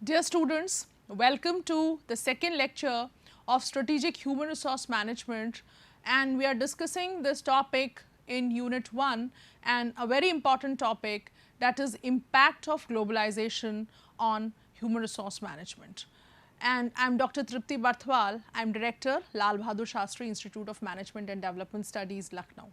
Dear students, welcome to the second lecture of Strategic Human Resource Management, and we are discussing this topic in Unit 1 and a very important topic, that is impact of globalization on human resource management. And I am Dr. Tripti Barthwal, I am Director, Lal Bahadur Shastri Institute of Management and Development Studies, Lucknow.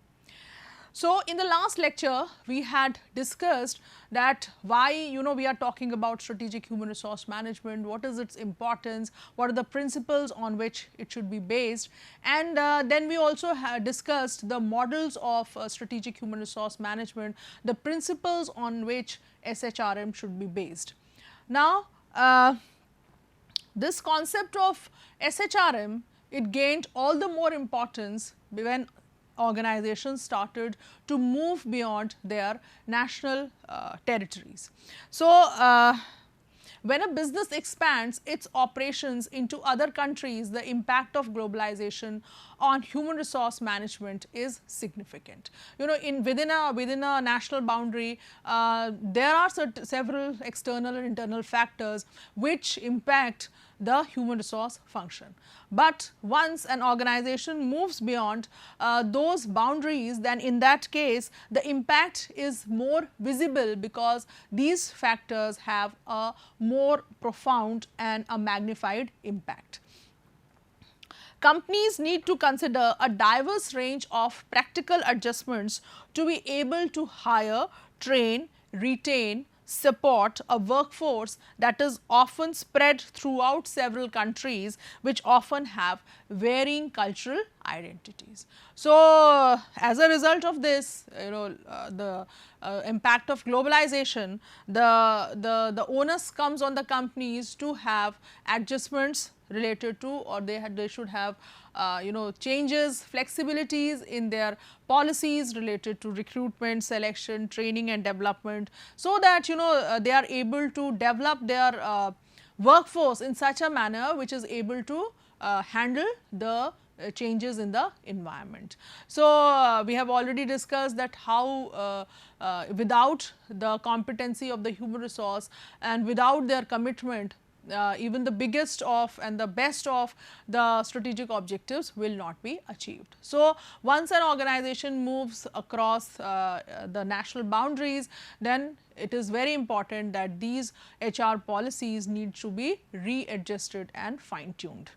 So, in the last lecture, we had discussed that why we are talking about strategic human resource management, what is its importance, what are the principles on which it should be based, and then we also discussed the models of strategic human resource management, the principles on which SHRM should be based. Now, this concept of SHRM, it gained all the more importance when organizations started to move beyond their national territories. So, when a business expands its operations into other countries, the impact of globalization on human resource management is significant. Within a national boundary, there are several external and internal factors which impact the human resource function. But once an organization moves beyond those boundaries, then in that case the impact is more visible because these factors have a more profound and a magnified impact. Companies need to consider a diverse range of practical adjustments to be able to hire, train, retain, support a workforce that is often spread throughout several countries, which often have varying cultural identities. So, as a result of this, the impact of globalization, the onus comes on the companies to have adjustments related to, or they should have changes, flexibilities in their policies related to recruitment, selection, training and development, so that they are able to develop their workforce in such a manner which is able to handle the changes in the environment. So, we have already discussed that how without the competency of the human resource and without their commitment, even the biggest of and the best of the strategic objectives will not be achieved. So, once an organization moves across the national boundaries, then it is very important that these HR policies need to be readjusted and fine tuned.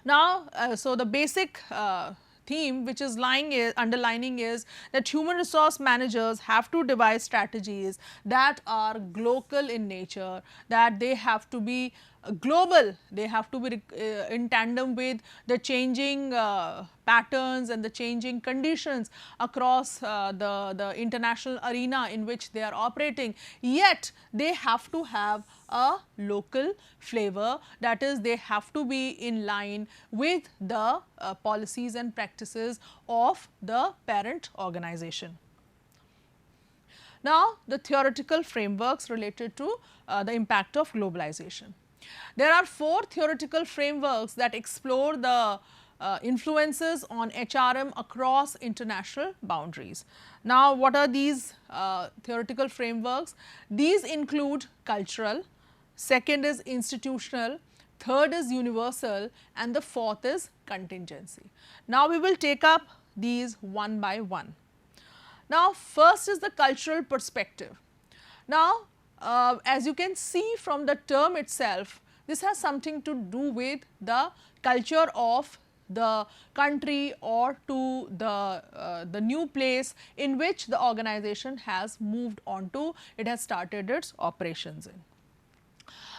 Now, so the basic theme which is underlining is that human resource managers have to devise strategies that are global in nature, that they have to be global, they have to be in tandem with the changing patterns and the changing conditions across the international arena in which they are operating, yet they have to have a local flavor, that is they have to be in line with the policies and practices of the parent organization. Now, the theoretical frameworks related to the impact of globalization. There are 4 theoretical frameworks that explore the influences on HRM across international boundaries. Now, what are these theoretical frameworks? These include cultural, second is institutional, third is universal, and the fourth is contingency. Now, we will take up these one by one. Now, first is the cultural perspective. Now, as you can see from the term itself, this has something to do with the culture of the country or to the new place in which the organization has moved on to, it has started its operations in.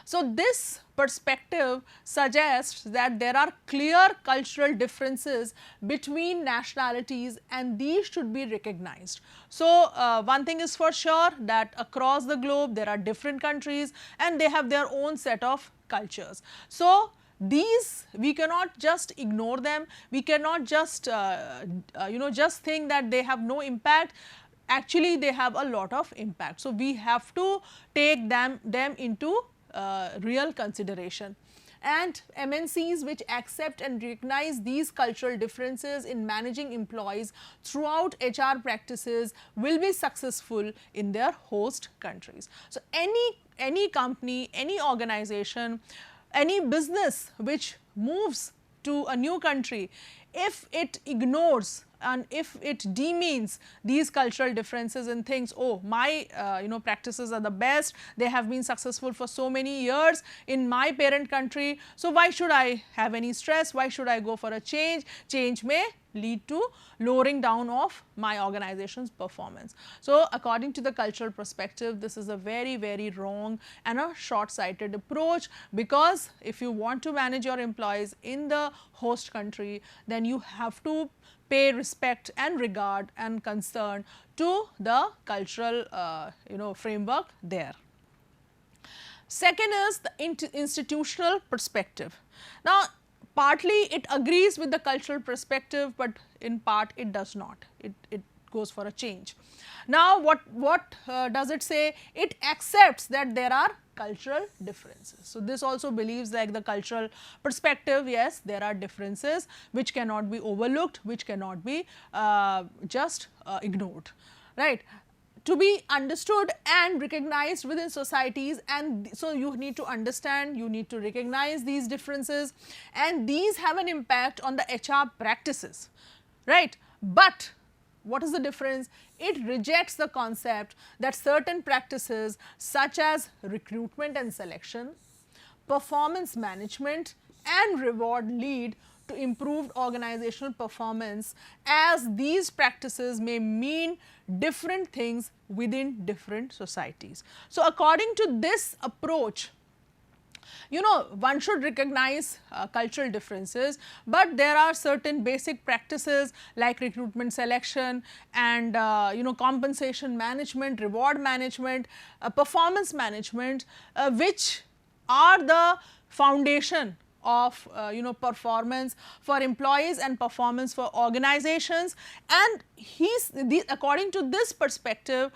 So, this perspective suggests that there are clear cultural differences between nationalities and these should be recognized. So, one thing is for sure that across the globe there are different countries and they have their own set of cultures. So, these we cannot just ignore them, we cannot just just think that they have no impact. Actually, they have a lot of impact. So, we have to take them into real consideration, and MNCs which accept and recognize these cultural differences in managing employees throughout HR practices will be successful in their host countries. So, any any company, any organization, any business which moves to a new country, if it ignores and if it demeans these cultural differences and thinks, oh, my practices are the best, they have been successful for so many years in my parent country, so why should I have any stress, why should I go for a change? Change may lead to lowering down of my organization's performance. So, according to the cultural perspective, this is a very, very wrong and a short-sighted approach, because if you want to manage your employees in the host country, then you have to pay respect and regard and concern to the cultural framework there. Second is the institutional perspective. Now, partly it agrees with the cultural perspective, but in part it does not. It goes for a change. Now, what does it say? It accepts that there are cultural differences. So, this also believes like the cultural perspective, yes, there are differences which cannot be overlooked, which cannot be just ignored, right. To be understood and recognized within societies, and so you need to understand, you need to recognize these differences, and these have an impact on the HR practices, right. But what is the difference? It rejects the concept that certain practices such as recruitment and selection, performance management and reward lead to improved organizational performance, as these practices may mean different things within different societies. So, according to this approach, one should recognize cultural differences, but there are certain basic practices like recruitment selection and compensation management, reward management, performance management, which are the foundation of performance for employees and performance for organizations, and according to this perspective,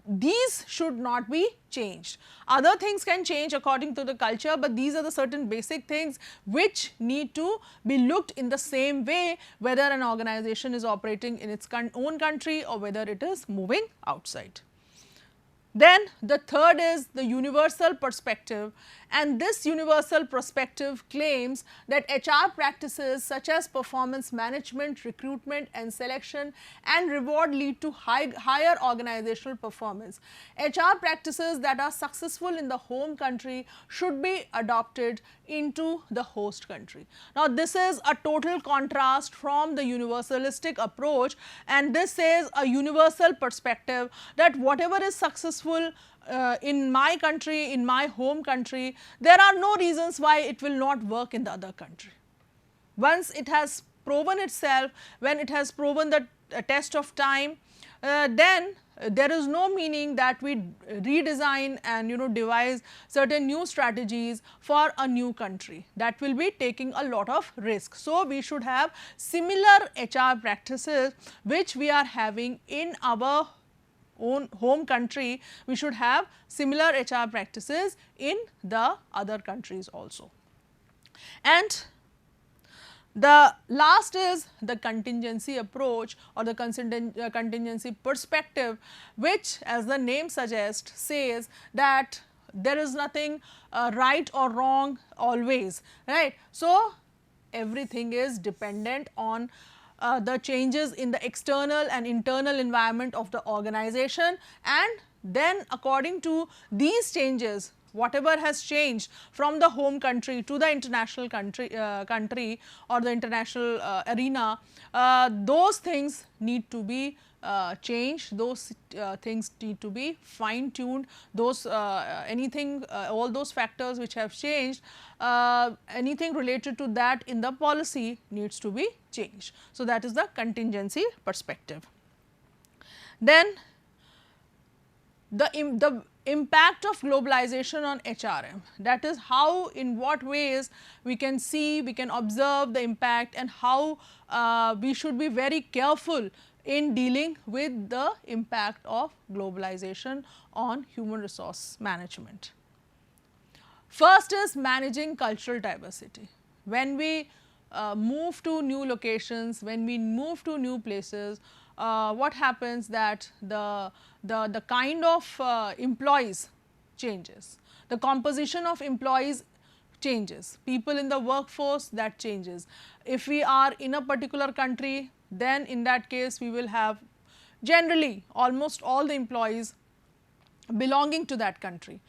these should not be changed. Other things can change according to the culture, but these are the certain basic things which need to be looked in the same way, whether an organization is operating in its own country or whether it is moving outside. Then the third is the universal perspective, and this universal perspective claims that HR practices such as performance management, recruitment and selection and reward lead to higher organizational performance. HR practices that are successful in the home country should be adopted into the host country. Now, this is a total contrast from the universalistic approach, and this is a universal perspective that whatever is successful in my country, in my home country, there are no reasons why it will not work in the other country. Once it has proven itself, when it has proven the test of time, then there is no meaning that we redesign and devise certain new strategies for a new country. That will be taking a lot of risk. So, we should have similar HR practices which we are having in our own home country. We should have similar HR practices in the other countries also. And the last is the contingency approach or the contingency perspective, which, as the name suggests, says that there is nothing right or wrong always, right. So, everything is dependent on the changes in the external and internal environment of the organization, and then according to these changes, whatever has changed from the home country to the international country or the international arena, those things need to be changed, those things need to be fine tuned, those all those factors which have changed, anything related to that in the policy needs to be changed. So, that is the contingency perspective. Then the impact of globalization on HRM, that is how, in what ways we can see, we can observe the impact, and how we should be very careful in dealing with the impact of globalization on human resource management. First is managing cultural diversity. When we move to new locations, when we move to new places, what happens that the kind of employees changes. The composition of employees changes. People in the workforce, that changes. If we are in a particular country, then in that case we will have generally almost all the employees belonging to that country.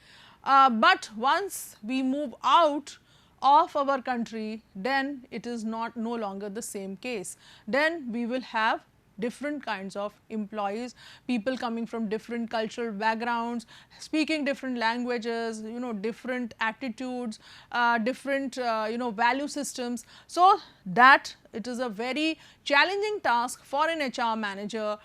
But once we move out of our country, then it is not no longer the same case. Then we will have different kinds of employees, people coming from different cultural backgrounds, speaking different languages, different attitudes, different value systems. So that it is a very challenging task for an HR manager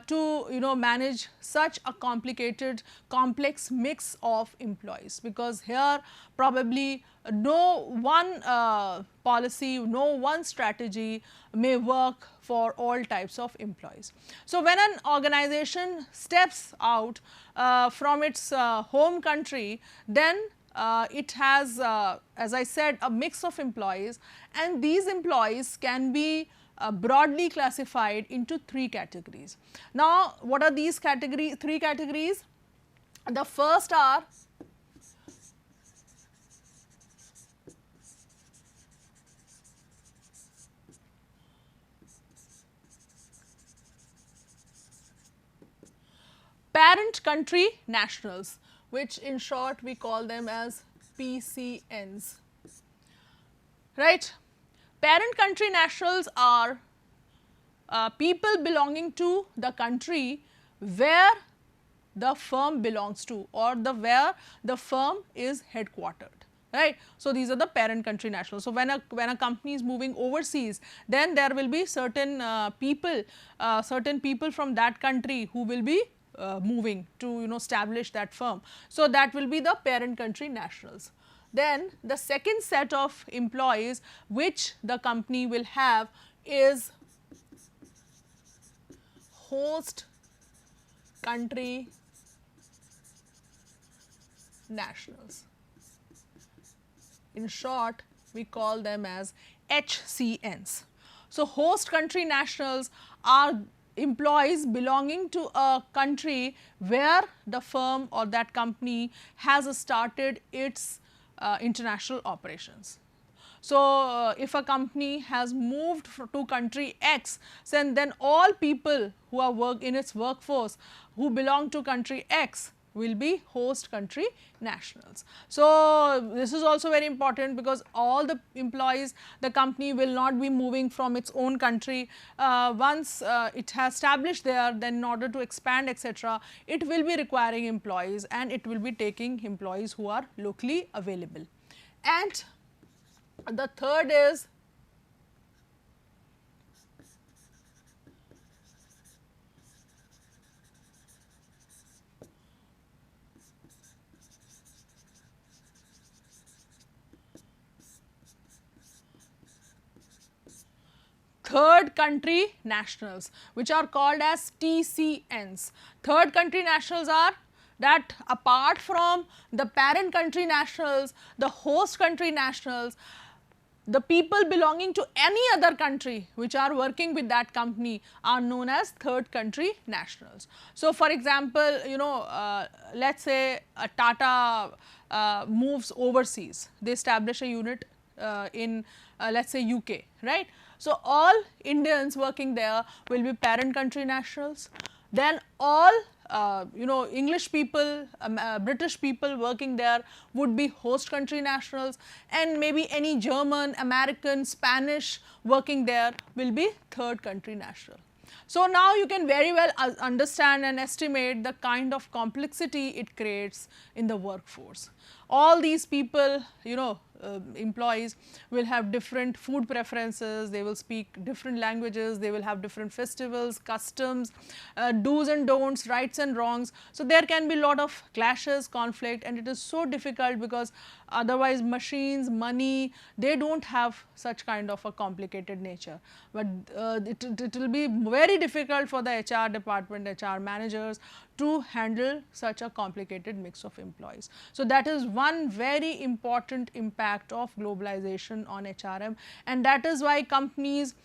to manage such a complicated, complex mix of employees, because here probably no one policy, no one strategy may work for all types of employees. So when an organization steps out from its home country, then it has, as I said, a mix of employees, and these employees can be broadly classified into three categories. Now, what are these three categories? The first are parent country nationals, which in short we call them as PCNs, right. Parent country nationals are people belonging to the country where the firm belongs to, or where the firm is headquartered, right. So these are the parent country nationals. So when a company is moving overseas, then there will be certain people from that country who will be moving to establish that firm. So that will be the parent country nationals. Then the second set of employees which the company will have is host country nationals. In short, we call them as HCNs. So host country nationals are employees belonging to a country where the firm or that company has started its international operations. So if a company has moved to country X, then all people who are in its workforce who belong to country X will be host country nationals. So this is also very important, because all the employees, the company will not be moving from its own country. Once it has established there, then in order to expand, etc., it will be requiring employees, and it will be taking employees who are locally available. And the third is third country nationals, which are called as TCNs. Third country nationals are that apart from the parent country nationals, the host country nationals, the people belonging to any other country which are working with that company are known as third country nationals. So for example, let's say a Tata moves overseas, they establish a unit in let's say UK, right. So all Indians working there will be parent country nationals. Then all English people, British people working there would be host country nationals, and maybe any German, American, Spanish working there will be third country national. So now you can very well understand and estimate the kind of complexity it creates in the workforce. All these people, employees will have different food preferences, they will speak different languages, they will have different festivals, customs, do's and don'ts, rights and wrongs. So there can be a lot of clashes, conflict, and it is so difficult, because otherwise machines, money, they don't have such kind of a complicated nature. But it will be very difficult for the HR department, HR managers to handle such a complicated mix of employees. So that is one very important impact of globalization on HRM, and that is why companies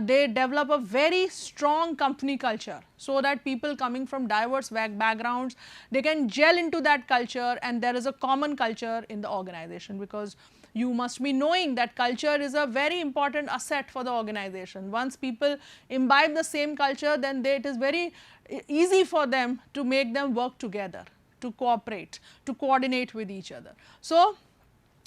they develop a very strong company culture, so that people coming from diverse backgrounds, they can gel into that culture, and there is a common culture in the organization, because you must be knowing that culture is a very important asset for the organization. Once people imbibe the same culture, then it is very easy for them to make them work together, to cooperate, to coordinate with each other. So,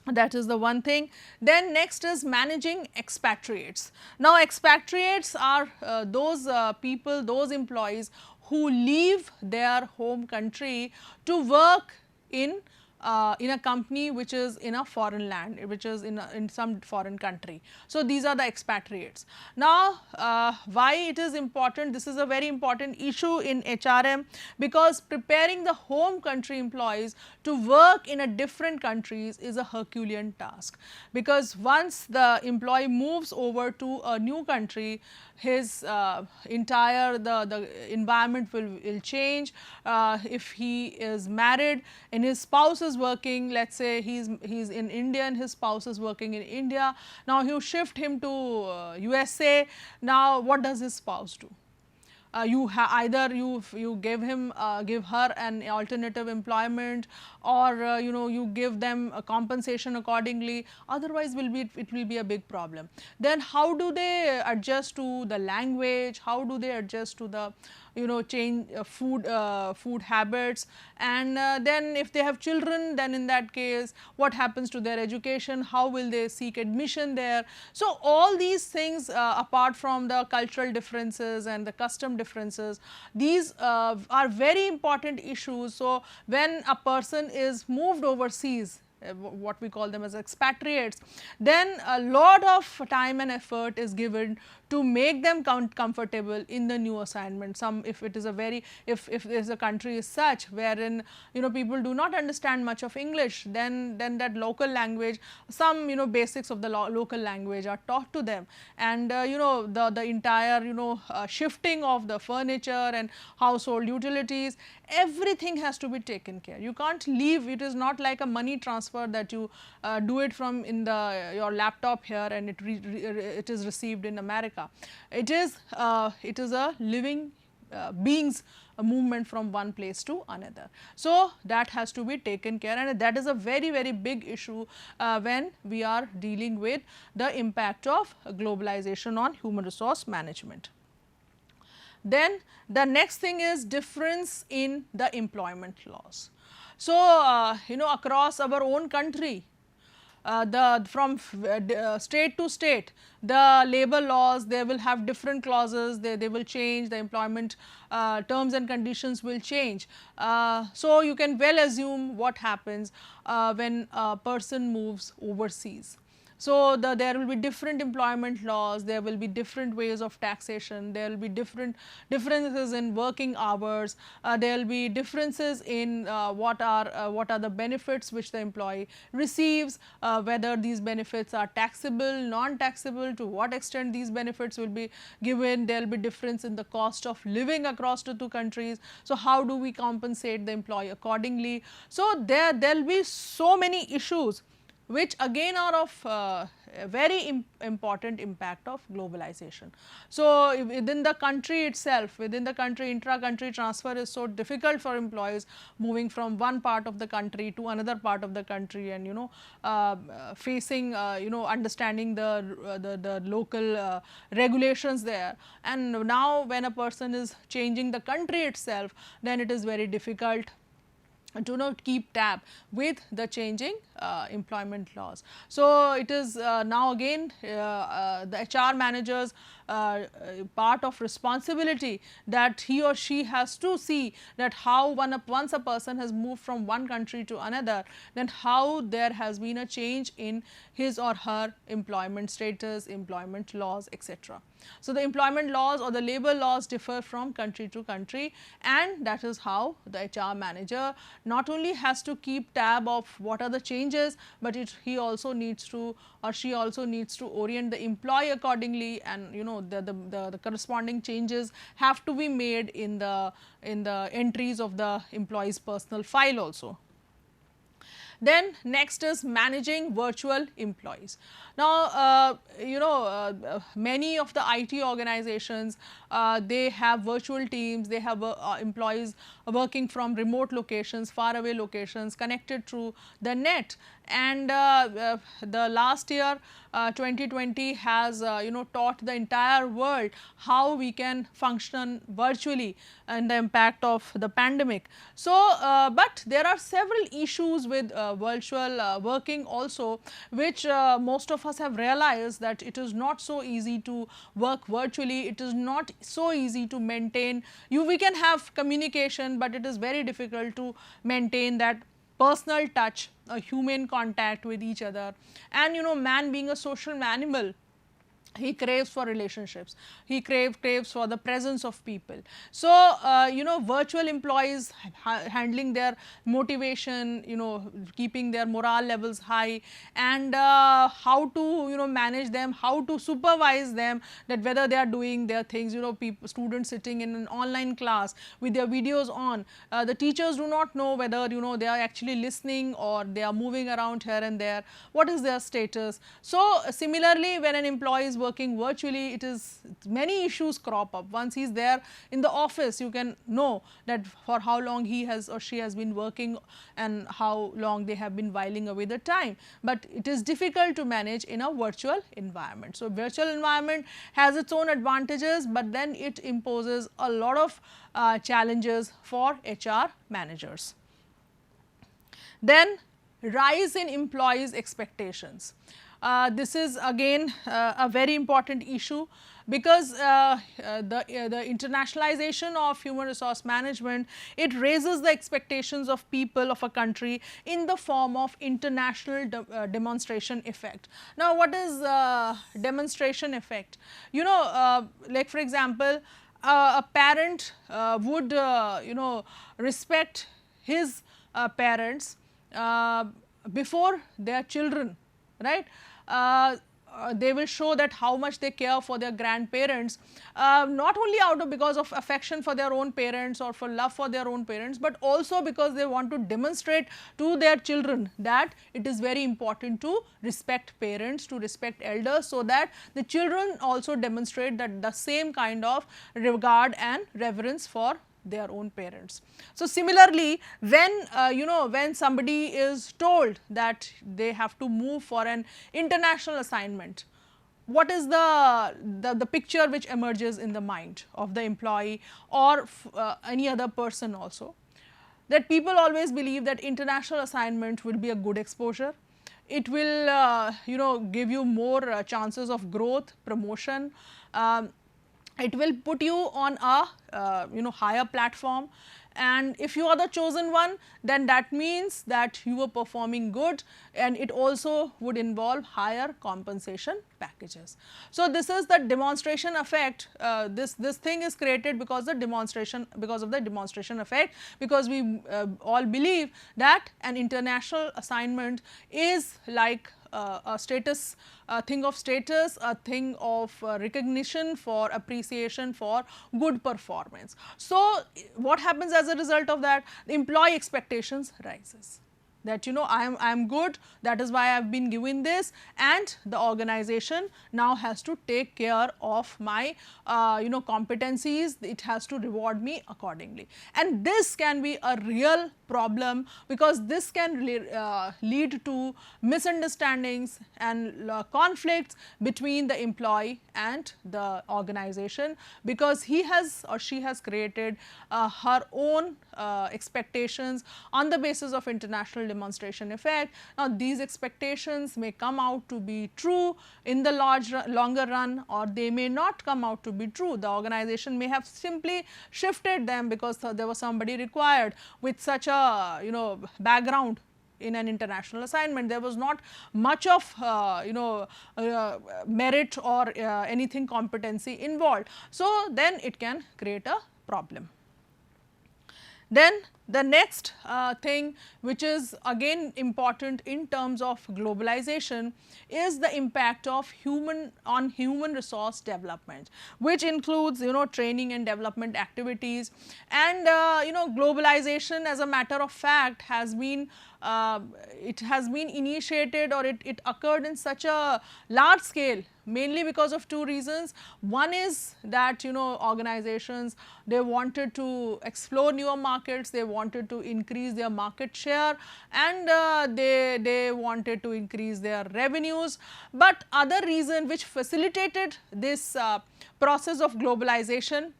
that is the one thing. Then next is managing expatriates. Now, expatriates are those people, those employees who leave their home country to work in a company which is in a foreign land, which is in some foreign country. So, these are the expatriates. Now, why it is important? This is a very important issue in HRM, because preparing the home country employees to work in a different countries is a Herculean task, because once the employee moves over to a new country, his entire the environment will change. If he is married and his spouse is working, let us say he's in India and his spouse is working in India, now you shift him to USA, now what does his spouse do? Either you give him give her an alternative employment, or you give them a compensation accordingly, otherwise it will be a big problem. Then how do they adjust to the language, how do they adjust to the change food habits, and then if they have children, then in that case what happens to their education, how will they seek admission there. So, all these things apart from the cultural differences and the custom differences, these are very important issues. So, when a person is moved overseas, what we call them as expatriates, then a lot of time and effort is given to make them comfortable in the new assignment. Some, if it is a very, if there is a country is such wherein people do not understand much of English, then that local language, some basics of the local language are taught to them, and the entire shifting of the furniture and household utilities, everything has to be taken care. You can't leave. It is not like a money transfer that you do it from in your laptop here and it is received in America. It is a living beings movement from one place to another. So, that has to be taken care, and that is a very big issue when we are dealing with the impact of globalization on human resource management. Then the next thing is difference in the employment laws. So, across our own country, from state to state, the labor laws, they will have different clauses, they will change, the employment terms and conditions will change. So, you can well assume what happens when a person moves overseas. So, there will be different employment laws, there will be different ways of taxation, there will be differences in working hours, there will be differences in what are the benefits which the employee receives, whether these benefits are taxable, non-taxable, to what extent these benefits will be given, there will be difference in the cost of living across the two countries. So, how do we compensate the employee accordingly? So, there will be so many issues which again are of very important impact of globalization. So, within the country itself, within the country, intra-country transfer is so difficult for employees moving from one part of the country to another part of the country, and facing understanding the local regulations there. And now when a person is changing the country itself, then it is very difficult to not keep tab with the changing employment laws. So, it is now again the HR managers part of responsibility that he or she has to see that how once a person has moved from one country to another, then how there has been a change in his or her employment status, employment laws, etc. So, the employment laws or the labor laws differ from country to country, and that is how the HR manager not only has to keep tab of what are the changes, but he also needs to, or she also needs to orient the employee accordingly, and the corresponding changes have to be made in the entries of the employee's personal file also. Then next is managing virtual employees. Now, many of the IT organizations, they have virtual teams, they have employees working from remote locations, faraway locations, connected through the net. And the last year 2020 has taught the entire world how we can function virtually and the impact of the pandemic. So, but there are several issues with virtual working also, which most of us have realized that it is not so easy to work virtually. It is not so easy to maintain. We can have communication, but it is very difficult to maintain that personal touch, a human contact with each other. And man being a social animal, he craves for relationships, he craves for the presence of people. So, virtual employees handling their motivation, keeping their morale levels high, and how to manage them, how to supervise them, that whether they are doing their things, students sitting in an online class with their videos on, the teachers do not know whether they are actually listening or they are moving around here and there, what is their status. So, similarly, when an employee is working virtually, it is many issues crop up. Once he is there in the office, you can know that for how long he has or she has been working and how long they have been whiling away the time, but it is difficult to manage in a virtual environment. So, virtual environment has its own advantages, but then it imposes a lot of challenges for HR managers. Then rise in employees' expectations. This is again a very important issue, because the internationalization of human resource management, it raises the expectations of people of a country in the form of international demonstration effect. Now, what is demonstration effect? Like for example, a parent would respect his parents before their children, right? They will show that how much they care for their grandparents, not only because of affection for their own parents or for love for their own parents, but also because they want to demonstrate to their children that it is very important to respect parents, to respect elders, so that the children also demonstrate that the same kind of regard and reverence for their own parents. So, similarly, when when somebody is told that they have to move for an international assignment, what is the picture which emerges in the mind of the employee or any other person also? That people always believe that international assignment will be a good exposure. It will give you more chances of growth, promotion. It will put you on a higher platform, and if you are the chosen one, then that means that you were performing good, and it also would involve higher compensation packages. So, this is the demonstration effect. This thing is created because of the demonstration effect, because we all believe that an international assignment is like a status, a thing of status, a thing of recognition, for appreciation for good performance. So, what happens as a result of that? The employee expectations rises, that I am good, that is why I have been given this, and the organization now has to take care of my competencies, it has to reward me accordingly. And this can be a real problem, because this can lead to misunderstandings and conflicts between the employee and the organization, because he has or she has created her own expectations on the basis of international demonstration effect. Now, these expectations may come out to be true in the longer run, or they may not come out to be true. The organization may have simply shifted them because there was somebody required with such a background in an international assignment. There was not much of merit or anything competency involved. So, then it can create a problem. Then the next thing which is again important in terms of globalization is the impact of human resource development, which includes training and development activities. And globalization, as a matter of fact, has been it has been initiated, or it occurred in such a large scale, mainly because of two reasons. One is that organizations, they wanted to explore newer markets, they wanted to increase their market share, and they wanted to increase their revenues. But other reason which facilitated this process of globalization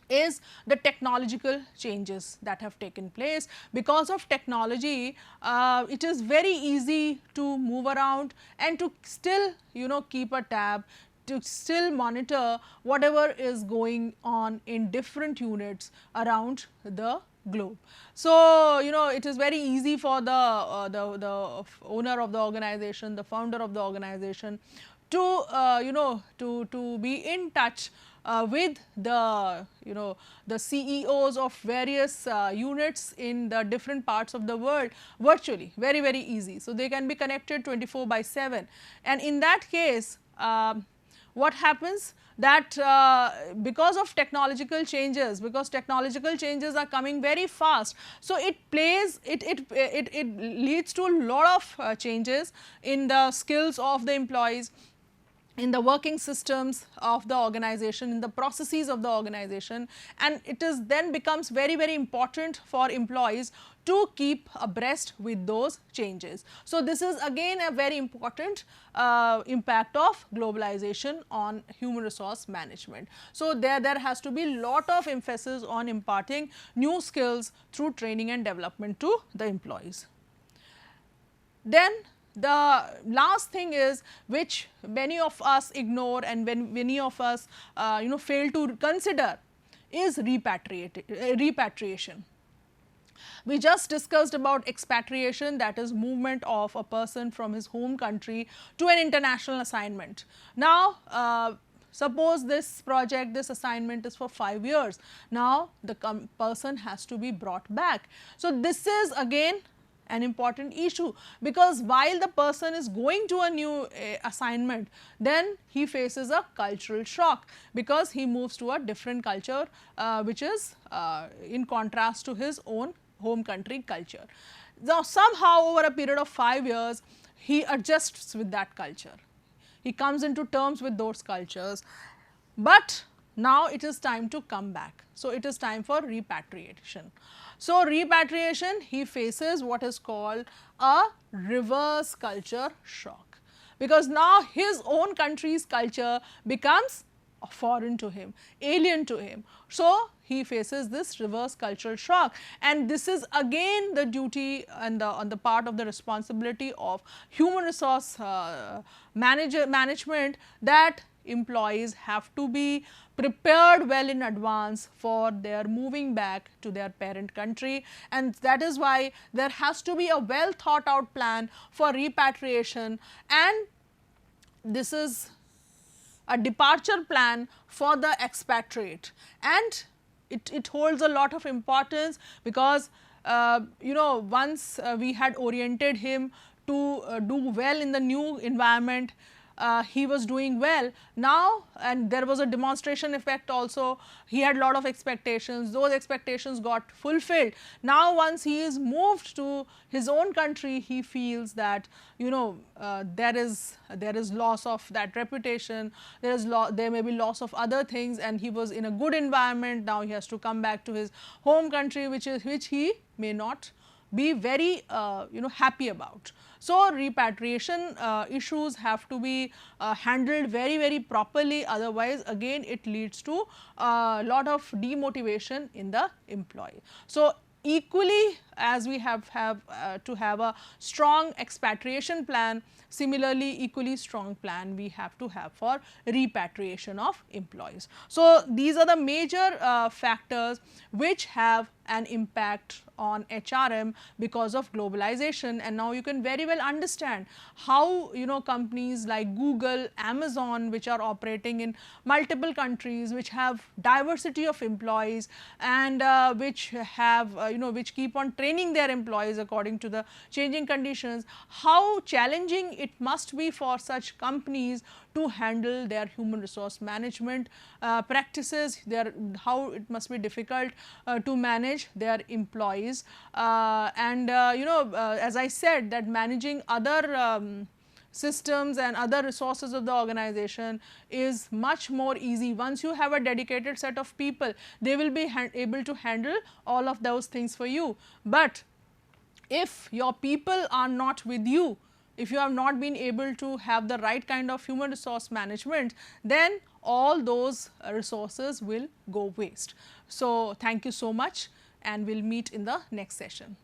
is the technological changes that have taken place. Because of technology, it is very easy to move around and to still keep a tab, to still monitor whatever is going on in different units around the globe. So, it is very easy for the owner of the organization, the founder of the organization, to to be in touch with the the CEOs of various units in the different parts of the world virtually, very easy. So, they can be connected 24/7, and in that case what happens that because of technological changes, because technological changes are coming very fast, so it leads to a lot of changes in the skills of the employees, in the working systems of the organization, in the processes of the organization, and it is then becomes very important for employees to keep abreast with those changes. So, this is again a very important impact of globalization on human resource management. So, there has to be lot of emphasis on imparting new skills through training and development to the employees. Then the last thing is, which many of us ignore and when many of us fail to consider, is repatriation. We just discussed about expatriation, that is movement of a person from his home country to an international assignment. Now, suppose this project, this assignment is for 5 years. Now, the person has to be brought back. So, this is again an important issue, because while the person is going to a new assignment, then he faces a cultural shock, because he moves to a different culture which is in contrast to his own home country culture. Now, somehow over a period of 5 years, he adjusts with that culture, he comes into terms with those cultures, but now it is time to come back. So, it is time for repatriation. So, repatriation, he faces what is called a reverse culture shock, because now his own country's culture becomes foreign to him, alien to him. So, he faces this reverse cultural shock, and this is again the duty and on the part of the responsibility of human resource management, that employees have to be prepared well in advance for their moving back to their parent country, and that is why there has to be a well thought out plan for repatriation, and this is a departure plan for the expatriate, and it holds a lot of importance, because once we had oriented him to do well in the new environment, he was doing well now, and there was a demonstration effect also. He had lot of expectations, those expectations got fulfilled. Now, once he is moved to his own country, he feels that there is loss of that reputation, there may be loss of other things, and he was in a good environment. Now, he has to come back to his home country, which he may not be very happy about. So, repatriation issues have to be handled very properly, otherwise again it leads to a lot of demotivation in the employee. So, equally as we have to have a strong expatriation plan, similarly equally strong plan we have to have for repatriation of employees. So, these are the major factors which have an impact on HRM because of globalization. And now you can very well understand how companies like Google, Amazon, which are operating in multiple countries, which have diversity of employees, and which have which keep on training their employees according to the changing conditions, how challenging it must be for such companies to handle their human resource management practices, how it must be difficult to manage their employees, as I said, that managing other systems and other resources of the organization is much more easy. Once you have a dedicated set of people, they will be able to handle all of those things for you. But if your people are not with you, if you have not been able to have the right kind of human resource management, then all those resources will go waste. So, thank you so much, and we will meet in the next session.